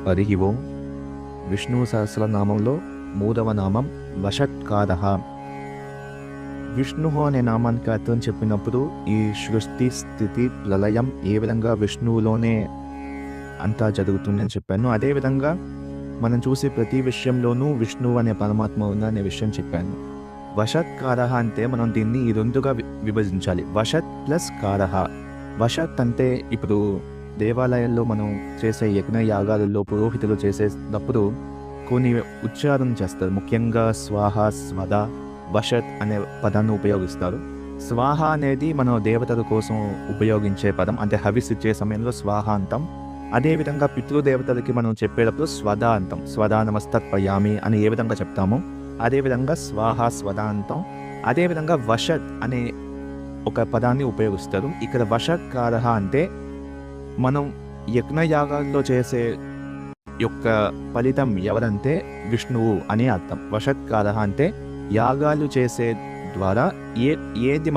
హరి ఓం. విష్ణు సహస్రనామంలో 3వ నామం వషట్కారః. విష్ణు అనే నామానికి అర్థం చెప్పినప్పుడు ఈ సృష్టి స్థితి ప్రళయం ఏ విధంగా విష్ణువులోనే అంతా జరుగుతుందని చెప్పాను. అదేవిధంగా మనం చూసే ప్రతి విషయంలోనూ విష్ణువు అనే పరమాత్మ ఉందనే విషయం చెప్పాను. వషత్కారః అంటే మనం దీన్ని ఈ రెండుగా విభజించాలి. వషత్ ప్లస్ కారః. వషత్ అంటే ఇప్పుడు దేవాలయాల్లో మనం చేసే యజ్ఞ యాగాలలో పురోహితులు చేసేటప్పుడు కొన్ని ఉచ్చారణ చేస్తారు. ముఖ్యంగా స్వాహ, స్వద, వషత్ అనే పదాన్ని ఉపయోగిస్తారు. స్వాహ అనేది మనం దేవతల కోసం ఉపయోగించే పదం, అంటే హవిస్ ఇచ్చే సమయంలో స్వాహ అంటాం. అదేవిధంగా పితృదేవతలకి మనం చెప్పేటప్పుడు స్వద అంటాం. స్వదా నమస్తర్పయామి అని ఏ విధంగా చెప్తామో అదేవిధంగా స్వాహ, స్వద అంటాం. అదేవిధంగా వషత్ అనే ఒక పదాన్ని ఉపయోగిస్తారు. ఇక్కడ వషత్కారః అంటే మనం యజ్ఞయాగాల్లో చేసే యొక్క ఫలితం ఎవరంటే విష్ణువు అని అర్థం. వషత్కారః అంటే యాగాలు చేసే ద్వారా ఏది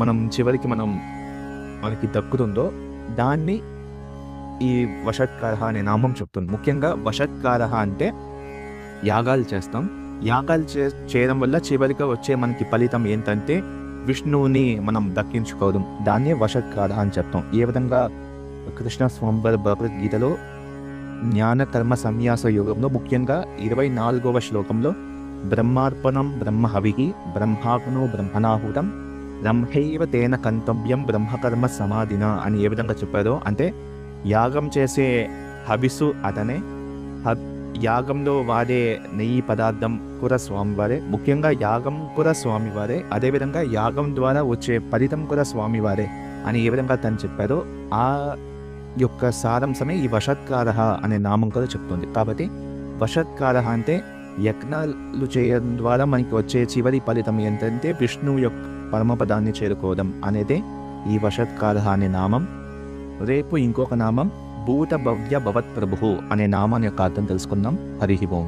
మనం చివరికి మనకి దక్కుతుందో దాన్ని ఈ వషత్కారః అనే నామం చెప్తుంది. ముఖ్యంగా వషత్కారః అంటే యాగాలు చేస్తాం. యాగాలు చేయడం వల్ల చివరిగా వచ్చే మనకి ఫలితం ఏంటంటే విష్ణువుని మనం దక్కించుకోవడం. దాన్నే వషత్కారః అని చెప్తాం. ఏ విధంగా కృష్ణ స్వామివారి భగవద్గీతలో జ్ఞాన కర్మ సన్యాస యోగంలో ముఖ్యంగా 24వ శ్లోకంలో బ్రహ్మార్పణం బ్రహ్మహవిః బ్రహ్మాగ్నో బ్రహ్మణాహుతం బ్రహ్మైవ తేన కంతవ్యం బ్రహ్మకర్మ సమాధిన అని ఏ విధంగా చెప్పారో, అంటే యాగం చేసే హవిసు అతనే, యాగంలో వాడే నెయ్యి పదార్థం కూడా స్వామివారే. ముఖ్యంగా యాగం కూడా స్వామివారే. అదేవిధంగా యాగం ద్వారా వచ్చే ఫలితం కూడా స్వామివారే అని ఏ విధంగా తను చెప్పారో ఆ యొక్క సారాంశమే ఈ వషత్కారః అనే నామం కూడా చెప్తుంది. కాబట్టి వషత్కారః అంటే యజ్ఞాలు చేయడం ద్వారా మనకి వచ్చే చివరి ఫలితం ఏంటంటే విష్ణువు యొక్క పరమపదాన్ని చేరుకోవడం అనేదే ఈ వషత్కారః అనే నామం. రేపు ఇంకొక నామం భూత భవ్య భవత్ ప్రభుః అనే నామాన్ని యొక్క అర్థం తెలుసుకుందాం. హరి ఓం.